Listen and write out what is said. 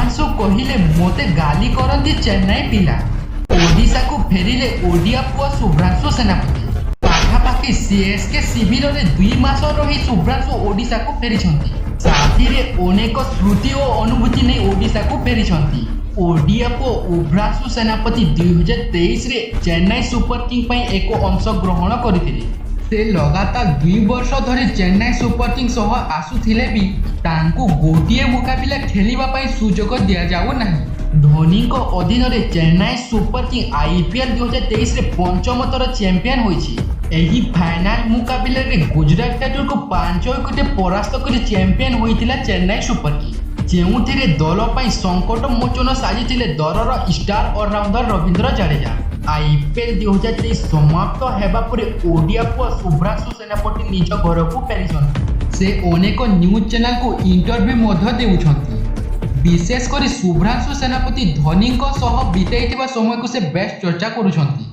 शुभ्रांशु कहले मते गाली करती चेन्नई पिला ओडिशा को फेरिले ओडिया पुआ शुभ्रांशु सेनापति पाखापाखि सीएसके शिविर में 2 मास रही शुभ्रांशु ओडिशा को फेरी साथी अनेक स्मृति और अनुभूति नहीं ओडिशा को फेरी ओडिया पुआ शुभ्रांशु सेनापति 2023 रे चेन्नई सुपर किंग एक अंश ग्रहण करते से लगातार 2 वर्ष धरी चेन्नई सुपर किंग सह आसुथिले भी तांकु गोटिए मुकाबिला खेलिबा सुजोग दिया जाऊ नहीं। धोनी को अधीन रे चेन्नई सुपर किंग आईपीएल 2023 रे पंचम थर चैंपियन होइछि। एही फाइनल मुकाबिला रे गुजरात टाइटन को 5 विकेट परास्त कर चैंपियन होइतिला चेन्नई सुपर किंग जेउथिरे दल पई संकट मोचन साजिथिले दरर star allrounder Ravindra Jadeja. IPL 2023 समाप्त हेबा परे ओडिया पुआ शुभ्रांशु सेनापति निज घर को फेरी से अनेक न्यूज चैनल को इंटरव्यू मध्य देउछंती। विशेषकर शुभ्रांशु सेनापति धोनी सह बिताइथिबा समय को से बेस्ट चर्चा करुछंती।